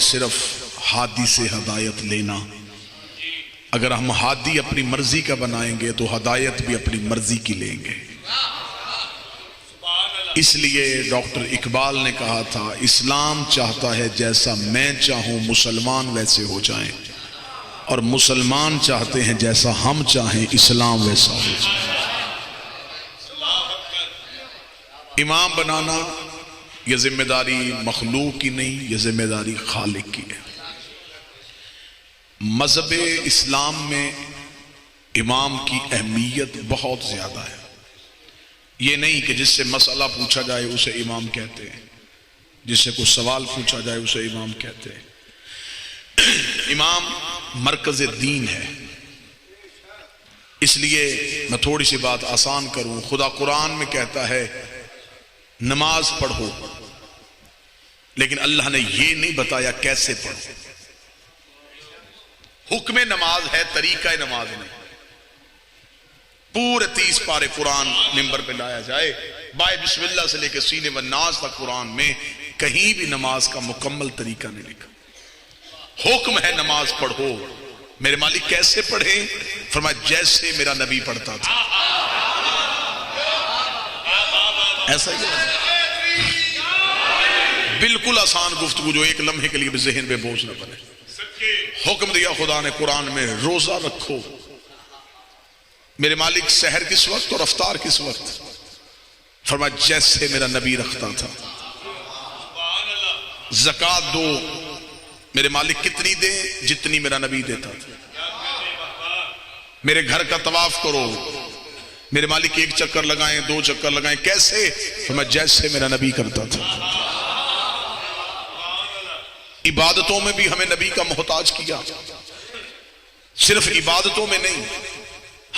صرف ہادی سے ہدایت لینا. اگر ہم ہادی اپنی مرضی کا بنائیں گے تو ہدایت بھی اپنی مرضی کی لیں گے. اس لیے ڈاکٹر اقبال نے کہا تھا اسلام چاہتا ہے جیسا میں چاہوں مسلمان ویسے ہو جائیں، اور مسلمان چاہتے ہیں جیسا ہم چاہیں اسلام ویسا ہو جائے. امام بنانا یہ ذمہ داری مخلوق کی نہیں، یہ ذمہ داری خالق کی ہے. مذہب اسلام میں امام کی اہمیت بہت زیادہ ہے. یہ نہیں کہ جس سے مسئلہ پوچھا جائے اسے امام کہتے ہیں، جس سے کوئی سوال پوچھا جائے اسے امام کہتے ہیں. امام مرکز دین ہے. اس لیے میں تھوڑی سی بات آسان کروں. خدا قرآن میں کہتا ہے نماز پڑھو، لیکن اللہ نے یہ نہیں بتایا کیسے پڑھو. حکم نماز ہے، طریقہ نماز نہیں. پورے 30 پارے قرآن منبر پہ لایا جائے، بائے بسم اللہ سے لے کے سینے والناس تک قرآن میں کہیں بھی نماز کا مکمل طریقہ نہیں لکھا. حکم ہے نماز پڑھو. میرے مالک کیسے پڑھیں؟ فرمایا جیسے میرا نبی پڑھتا تھا. ایسا ہی ہے. بالکل آسان گفتگو جو ایک لمحے کے لیے بھی ذہن پہ بوجھ نہ بنے. حکم دیا خدا نے قرآن میں روزہ رکھو. میرے مالک سحر کس وقت اور افطار کس وقت؟ فرمایا جیسے میرا نبی رکھتا تھا. زکوٰۃ دو. میرے مالک کتنی دے؟ جتنی میرا نبی دیتا تھا. میرے گھر کا طواف کرو. میرے مالک 1 چکر لگائیں 2 چکر لگائیں. کیسے؟ فرمایا جیسے میرا نبی کرتا تھا. عبادتوں میں بھی ہمیں نبی کا محتاج کیا. صرف عبادتوں میں نہیں،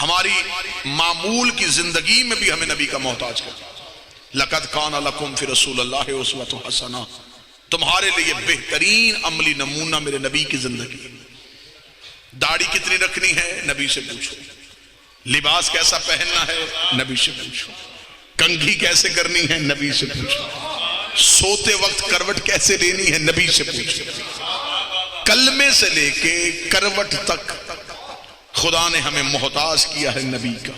ہماری معمول کی زندگی میں بھی ہمیں نبی کا محتاج کیا. لَقَدْ كَانَ لَكُمْ فِي رَسُولِ اللَّهِ أُسْوَةٌ حَسَنَةٌ. تمہارے لیے بہترین عملی نمونہ میرے نبی کی زندگی. داڑھی کتنی رکھنی ہے؟ نبی سے پوچھو. لباس کیسا پہننا ہے؟ نبی سے پوچھو. کنگھی کیسے کرنی ہے؟ نبی سے پوچھو. سوتے وقت کروٹ کیسے لینی ہے؟ نبی سے پوچھو. کلمے سے لے کے کروٹ تک خدا نے ہمیں محتاج کیا ہے نبی کا.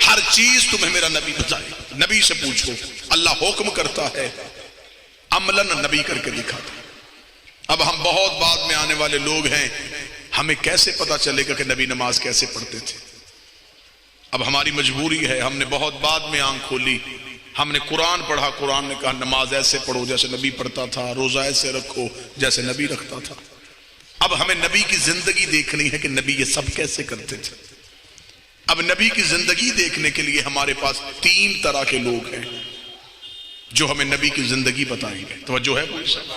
ہر چیز تمہیں میرا نبی بتائے. نبی سے پوچھو. اللہ حکم کرتا ہے، عملاً نبی کر کے دکھاتا. اب ہم بہت بعد میں آنے والے لوگ ہیں، ہمیں کیسے پتا چلے گا کہ نبی نماز کیسے پڑھتے تھے؟ اب ہماری مجبوری ہے. ہم نے بہت بعد میں آنکھ کھولی. ہم نے قرآن پڑھا، قرآن نے کہا نماز ایسے پڑھو جیسے نبی پڑھتا تھا، روزہ ایسے رکھو جیسے نبی رکھتا تھا. اب ہمیں نبی کی زندگی دیکھنی ہے کہ نبی یہ سب کیسے کرتے تھے. اب نبی کی زندگی دیکھنے کے لیے ہمارے پاس 3 طرح کے لوگ ہیں جو ہمیں نبی کی زندگی بتائیں گے. توجہ ہے کوئی صاحب؟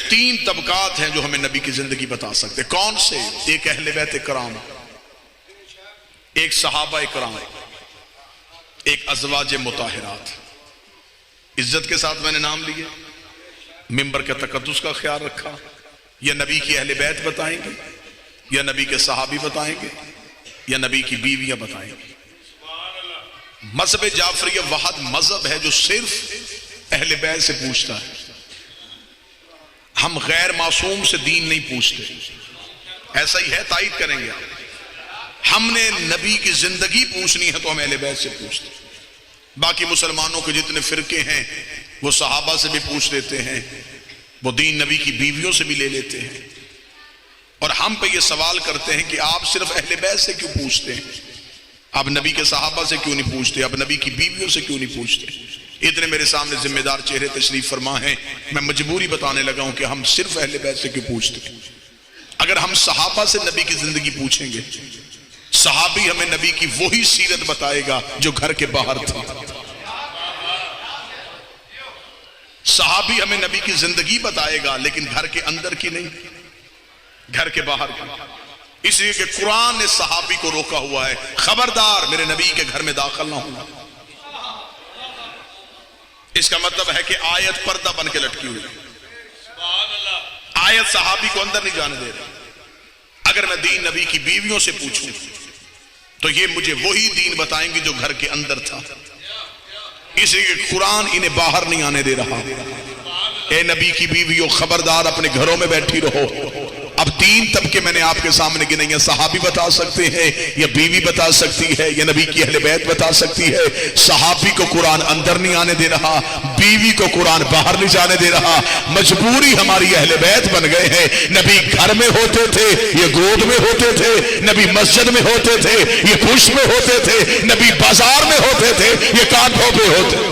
3 طبقات ہیں جو ہمیں نبی کی زندگی بتا سکتے. کون سے؟ ایک اہل بیت کرام، ایک صحابہ کرام، ایک ازواج مطہرات. عزت کے ساتھ میں نے نام لیے، منبر کے تقدس کا خیال رکھا. یا نبی کی اہل بیت بتائیں گے، یا نبی کے صحابی بتائیں گے، یا نبی کی بیویاں بتائیں گے. مذہب جعفریہ واحد مذہب ہے جو صرف اہل بیت سے پوچھتا ہے. ہم غیر معصوم سے دین نہیں پوچھتے. ایسا ہی ہے، تائید کریں گے آپ. ہم نے نبی کی زندگی پوچھنی ہے تو ہم اہل بیت سے پوچھتے ہیں. باقی مسلمانوں کے جتنے فرقے ہیں وہ صحابہ سے بھی پوچھ لیتے ہیں، وہ دین نبی کی بیویوں سے بھی لے لیتے ہیں. اور ہم پہ یہ سوال کرتے ہیں کہ آپ صرف اہل بیت سے کیوں پوچھتے ہیں؟ آپ نبی کے صحابہ سے کیوں نہیں پوچھتے؟ آپ نبی کی بیویوں سے کیوں نہیں پوچھتے؟ اتنے میرے سامنے ذمہ دار چہرے تشریف فرما ہیں، میں مجبوری بتانے لگا ہوں کہ ہم صرف اہل بیت سے کیوں پوچھتے ہیں. اگر ہم صحابہ سے نبی کی زندگی پوچھیں گے، صحابی ہمیں نبی کی وہی سیرت بتائے گا جو گھر کے باہر تھی. صحابی ہمیں نبی کی زندگی بتائے گا لیکن گھر کے اندر کی نہیں، گھر کے باہر کی. اس لیے کہ قرآن نے صحابی کو روکا ہوا ہے، خبردار میرے نبی کے گھر میں داخل نہ ہونا. اس کا مطلب ہے کہ آیت پردہ بن کے لٹکی ہوئی. آیت صحابی کو اندر نہیں جانے دے رہا. اگر میں دین نبی کی بیویوں سے پوچھوں تو یہ مجھے وہی دین بتائیں گے جو گھر کے اندر تھا. اس لیے قرآن انہیں باہر نہیں آنے دے رہا. اے نبی کی بیویوں خبردار اپنے گھروں میں بیٹھی رہو. اب 3 طبقے میں نے آپ کے سامنے گنے ہیں. صحابی بتا سکتے ہیں, یا بیوی بتا سکتی ہے, یا نبی کی اہل بیت بتا سکتی ہے. صحابی کو قرآن اندر نہیں آنے دے رہا, بیوی کو قرآن باہر نہیں جانے دے رہا. مجبوری ہماری اہل بیت بن گئے ہیں. نبی گھر میں ہوتے تھے, یہ گود میں ہوتے تھے. نبی مسجد میں ہوتے تھے, یہ پش میں ہوتے تھے. نبی بازار میں ہوتے تھے, یہ کانٹوں پہ ہوتے تھے.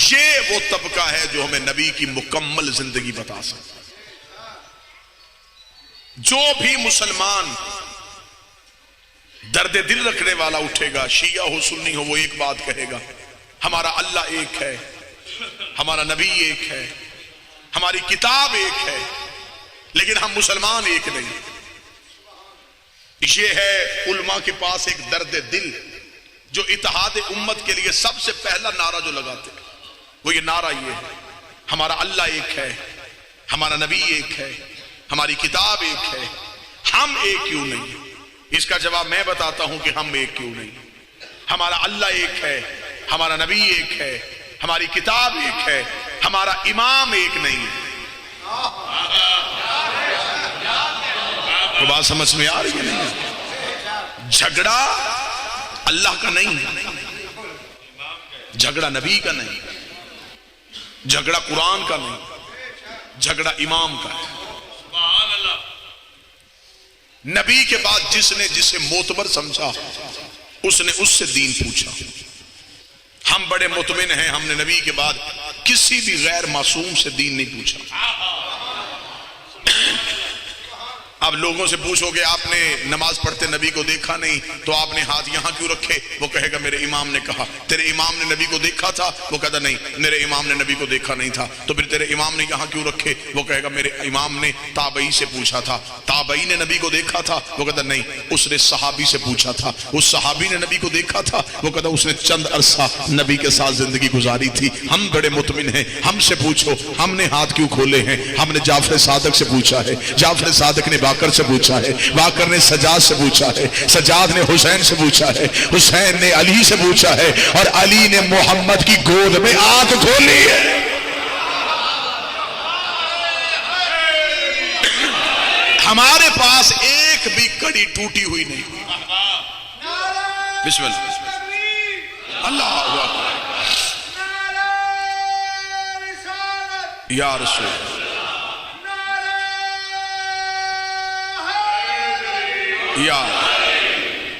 یہ وہ طبقہ ہے جو ہمیں نبی کی مکمل زندگی بتا سکتا. جو بھی مسلمان درد دل رکھنے والا اٹھے گا, شیعہ ہو سنی ہو, وہ ایک بات کہے گا, ہمارا اللہ ایک ہے, ہمارا نبی ایک ہے, ہماری کتاب ایک ہے, لیکن ہم مسلمان ایک نہیں. یہ ہے علماء کے پاس ایک درد دل جو اتحاد امت کے لیے سب سے پہلا نعرہ جو لگاتے ہیں, وہ یہ نعرہ یہ ہے, ہمارا اللہ ایک ہے, ہمارا نبی ایک ہے, ہماری کتاب ایک ہے, ہم ایک کیوں نہیں. اس کا جواب میں بتاتا ہوں کہ ہم ایک کیوں نہیں. ہمارا اللہ ایک ہے, ہمارا نبی ایک ہے, ہماری کتاب ایک ہے, ہمارا امام ایک نہیں. تو بات سمجھ میں آ رہی ہے نہیں؟ جھگڑا اللہ کا نہیں ہے, جھگڑا نبی کا نہیں, جھگڑا قرآن کا نہیں, جھگڑا امام کا ہے. نبی کے بعد جس نے جسے معتبر سمجھا اس نے اس سے دین پوچھا. ہم بڑے مطمئن ہیں, ہم نے نبی کے بعد کسی بھی غیر معصوم سے دین نہیں پوچھا. اب لوگوں سے پوچھو کہ آپ نے نماز پڑھتے نبی کو دیکھا نہیں تو آپ نے ہاتھ یہاں کیوں رکھے, وہ کہے گا میرے امام نے کہا. تیرے امام نے نبی کو دیکھا تھا, وہ کہتا نہیں میرے امام نے نبی کو دیکھا نہیں تھا. تو پھر تیرے امام نے یہاں کیوں رکھے, وہ کہے گا میرے امام نے تابعی سے پوچھا تھا. تابعی نے نبی کو دیکھا تھا, وہ کہتا نہیں اس نے صحابی سے پوچھا تھا. اس صحابی نے نبی کو دیکھا تھا, وہ کہتا اس نے چند عرصہ نبی کے ساتھ زندگی گزاری تھی. ہم بڑے مطمئن ہیں, ہم سے پوچھو ہم نے ہاتھ کیوں کھولے ہیں. ہم نے جعفر صادق سے پوچھا ہے, جعفر صادق نے باقر سے پوچھا ہے, باقر نے سجاد سے پوچھا ہے, سجاد نے حسین سے پوچھا ہے, حسین نے علی سے پوچھا ہے, اور علی نے محمد کی گود میں آنکھ کھولی ہے. ہمارے پاس ایک بھی کڑی ٹوٹی ہوئی نہیں. بسم اللہ, اللہ اکبر, یا رسول اللہ. یا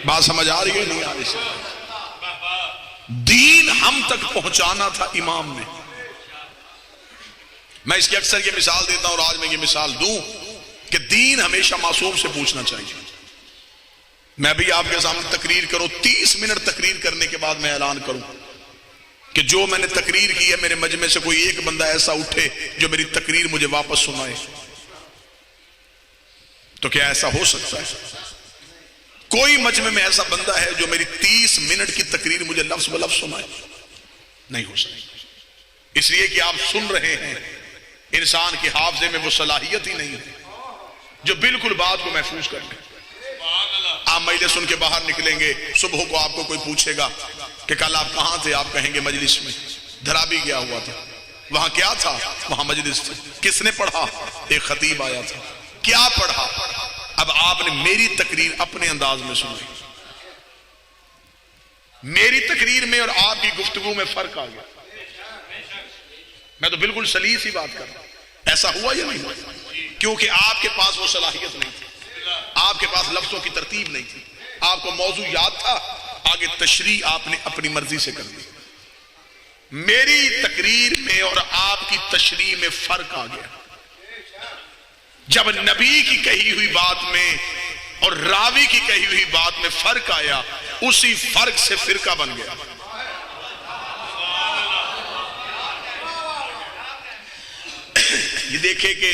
بات سمجھ آ رہی ہے نہیں آ رہی؟ دین ہم تک پہنچانا تھا امام نے. میں اس کی اکثر یہ مثال دیتا ہوں, اور آج میں یہ مثال دوں کہ دین ہمیشہ معصوم سے پوچھنا چاہیے. میں بھی آپ کے سامنے تقریر کروں, 30 منٹ تقریر کرنے کے بعد میں اعلان کروں کہ جو میں نے تقریر کی ہے میرے مجمع سے کوئی ایک بندہ ایسا اٹھے جو میری تقریر مجھے واپس سنائے, تو کیا ایسا ہو سکتا ہے؟ کوئی مجمع میں ایسا بندہ ہے جو میری 30 منٹ کی تقریر مجھے لفظ بلفظ سنائے؟ نہیں ہو سکتا. اس لیے کہ آپ سن رہے ہیں, انسان کے حافظے میں وہ صلاحیت ہی نہیں ہے جو بالکل بات کو محفوظ کر لے. آپ مجلس سن کے باہر نکلیں گے, صبح کو آپ کو کوئی پوچھے گا کہ کل آپ کہاں تھے, آپ کہیں گے مجلس میں. دھرابی گیا ہوا تھا, وہاں کیا تھا؟ وہاں مجلس تھی. کس نے پڑھا؟ ایک خطیب آیا تھا. کیا پڑھا؟ اب آپ نے میری تقریر اپنے انداز میں سنی. میری تقریر میں اور آپ کی گفتگو میں فرق آ گیا. میں تو بالکل سلیس ہی بات کر رہا ہوں. ایسا ہوا یا نہیں ہوا؟ کیونکہ آپ کے پاس وہ صلاحیت نہیں تھی, آپ کے پاس لفظوں کی ترتیب نہیں تھی, آپ کو موضوع یاد تھا, آگے تشریح آپ نے اپنی مرضی سے کر دی. میری تقریر میں اور آپ کی تشریح میں فرق آ گیا. جب نبی کی کہی ہوئی بات میں اور راوی کی کہی ہوئی بات میں فرق آیا, اسی فرق سے فرقہ بن گیا. یہ دیکھیں کہ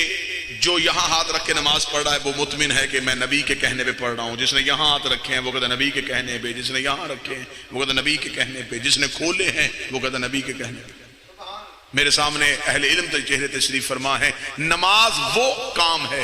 جو یہاں ہاتھ رکھ کے نماز پڑھ رہا ہے وہ مطمئن ہے کہ میں نبی کے کہنے پہ پڑھ رہا ہوں. جس نے یہاں ہاتھ رکھے ہیں وہ کہتا نبی کے کہنے پہ, جس نے یہاں رکھے ہیں وہ کہتا نبی کے کہنے پہ, جس نے کھولے ہیں وہ کہتا نبی کے کہنے پہ. میرے سامنے اہل علم چہرے تشریف فرما ہے. نماز وہ کام ہے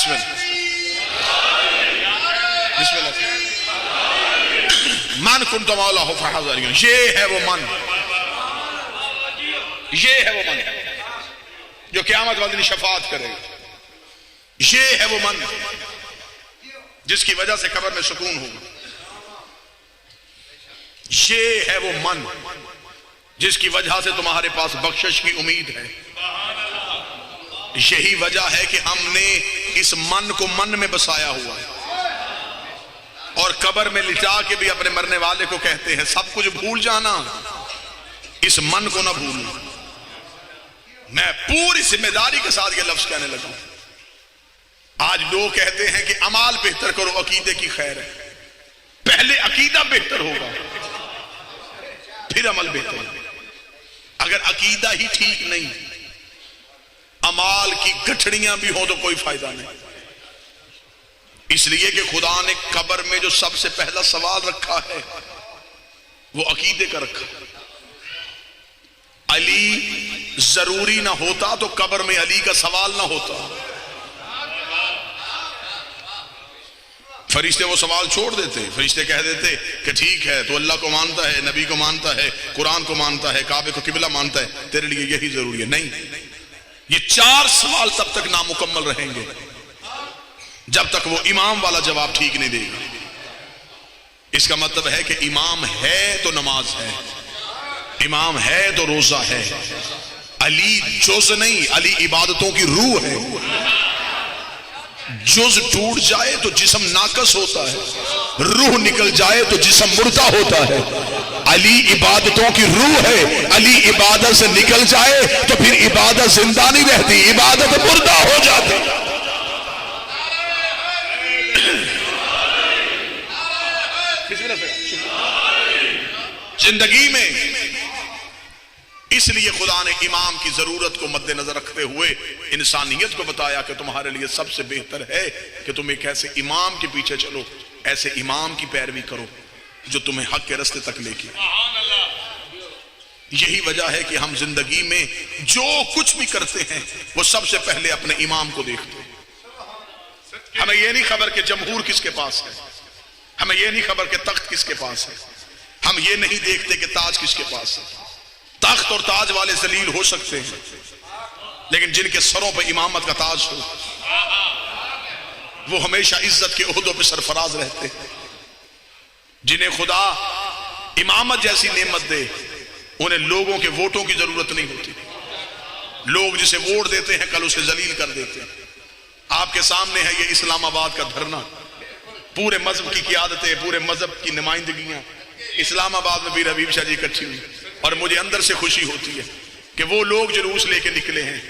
بسم اللہ بسم اللہ. من کنت مولا ہو فحاضر، یہ ہے وہ من، یہ ہے وہ من جو قیامت والے دن شفاعت کرے گا. یہ ہے وہ من جس کی وجہ سے قبر میں سکون ہوگا. یہ ہے وہ من جس کی وجہ سے تمہارے پاس بخشش کی امید ہے. یہی وجہ ہے کہ ہم نے اس من کو من میں بسایا ہوا ہے، اور قبر میں لٹا کے بھی اپنے مرنے والے کو کہتے ہیں سب کچھ بھول جانا، اس من کو نہ بھولنا. میں پوری ذمہ داری کے ساتھ یہ لفظ کہنے لگا ہوں. آج لوگ کہتے ہیں کہ اعمال بہتر کرو، عقیدے کی خیر ہے. پہلے عقیدہ بہتر ہوگا پھر عمل بہتر ہوگا. اگر عقیدہ ہی ٹھیک نہیں، اعمال کی گٹھڑیاں بھی ہوں تو کوئی فائدہ نہیں. اس لیے کہ خدا نے قبر میں جو سب سے پہلا سوال رکھا ہے وہ عقیدے کا رکھا. علی ضروری نہ ہوتا تو قبر میں علی کا سوال نہ ہوتا. فرشتے وہ سوال چھوڑ دیتے، فرشتے کہہ دیتے کہ ٹھیک ہے تو اللہ کو مانتا ہے، نبی کو مانتا ہے، قرآن کو مانتا ہے، کعبے کو قبلہ مانتا ہے، تیرے لیے یہی ضروری ہے. نہیں، یہ 4 سوال تب تک نامکمل رہیں گے جب تک وہ امام والا جواب ٹھیک نہیں دے گا. اس کا مطلب ہے کہ امام ہے تو نماز ہے، امام ہے تو روزہ ہے. علی جز نہیں، علی عبادتوں کی روح ہے. جز ٹوٹ جائے تو جسم ناقص ہوتا ہے، روح نکل جائے تو جسم مردہ ہوتا ہے. علی عبادتوں کی روح ہے. علی عبادت سے نکل جائے تو پھر عبادت زندہ نہیں رہتی، عبادت مردہ ہو جاتی. زندگی میں اس لیے خدا نے امام کی ضرورت کو مد نظر رکھتے ہوئے انسانیت کو بتایا کہ تمہارے لیے سب سے بہتر ہے کہ تم ایک ایسے امام کے پیچھے چلو، ایسے امام کی پیروی کرو جو تمہیں حق کے راستے تک لے کے. یہی وجہ ہے کہ ہم زندگی میں جو کچھ بھی کرتے ہیں وہ سب سے پہلے اپنے امام کو دیکھتے ہیں. ہمیں یہ نہیں خبر کہ جمہور کس کے پاس ہے، ہمیں یہ نہیں خبر کہ تخت کس کے پاس ہے، ہم یہ نہیں دیکھتے کہ تاج کس کے پاس ہے. تخت اور تاج والے ذلیل ہو سکتے ہیں لیکن جن کے سروں پہ امامت کا تاج ہو وہ ہمیشہ عزت کے عہدوں پہ سرفراز رہتے ہیں. جنہیں خدا امامت جیسی نعمت دے انہیں لوگوں کے ووٹوں کی ضرورت نہیں ہوتی. لوگ جسے ووٹ دیتے ہیں کل اسے ذلیل کر دیتے ہیں. آپ کے سامنے ہے یہ اسلام آباد کا دھرنا، پورے مذہب کی قیادتیں، پورے مذہب کی نمائندگیاں اسلام آباد میں پیر حبیب شاہ جی اکٹھی ہوئی. اور مجھے اندر سے خوشی ہوتی ہے کہ وہ لوگ جلوس لے کے نکلے ہیں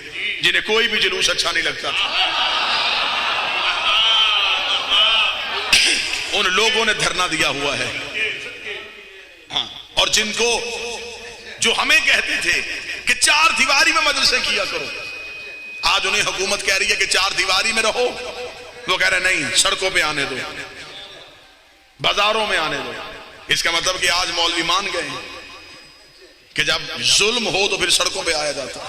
جنہیں کوئی بھی جلوس اچھا نہیں لگتا تھا. ان لوگوں نے دھرنا دیا ہوا ہے. ہاں، اور جن کو جو ہمیں کہتے تھے کہ 4 دیواری میں مدرسے کیا کرو، آج انہیں حکومت کہہ رہی ہے کہ 4 دیواری میں رہو. وہ کہہ رہے نہیں، سڑکوں پہ آنے دو، بازاروں میں آنے دو. اس کا مطلب کہ آج مولوی مان گئے ہیں کہ جب ظلم ہو تو پھر سڑکوں پہ آیا جاتا.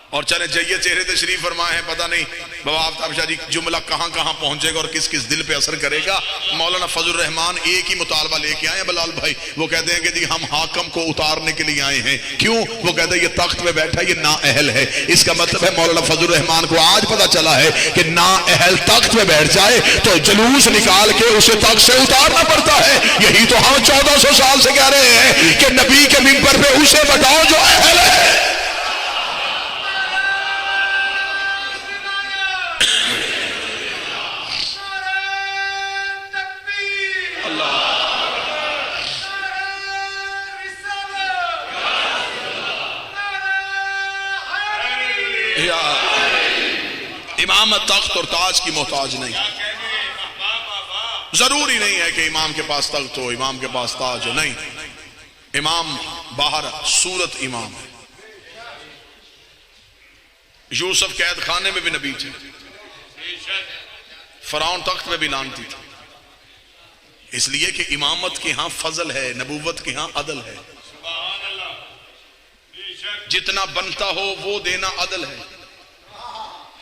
اور چلے جائیے چہرے تشریف فرمائے ہیں، پتہ نہیں بابا آفتاب شاہ جی جملہ کہاں کہاں پہنچے گا اور کس کس دل پہ اثر کرے گا. مولانا فضل الرحمان ایک ہی مطالبہ لے کے آئے ہیں بلال بھائی. وہ کہتے ہیں کہ جی ہم حاکم کو اتارنے کے لیے آئے ہیں. کیوں؟ وہ کہتے ہیں یہ تخت پہ بیٹھا یہ نااہل ہے. اس کا مطلب ہے مولانا فضل الرحمان کو آج پتہ چلا ہے کہ نااہل تخت پہ بیٹھ جائے تو جلوس نکال کے اسے تخت سے اتارنا پڑتا ہے. یہی تو ہم 1400 سال سے کہہ رہے ہیں کہ نبی کے منبر پہ اسے بتاؤ جو اہل ہے. امامت تخت اور تاج کی محتاج نہیں. ضروری نہیں ہے کہ امام کے پاس تخت ہو، امام کے پاس تاج ہو. نہیں، امام باہر صورت امام ہے. یوسف قید خانے میں بھی نبی تھے، فرعون تخت میں بھی لانتی تھی. اس لیے کہ امامت کے ہاں فضل ہے، نبوت کے ہاں عدل ہے. جتنا بنتا ہو وہ دینا عدل ہے.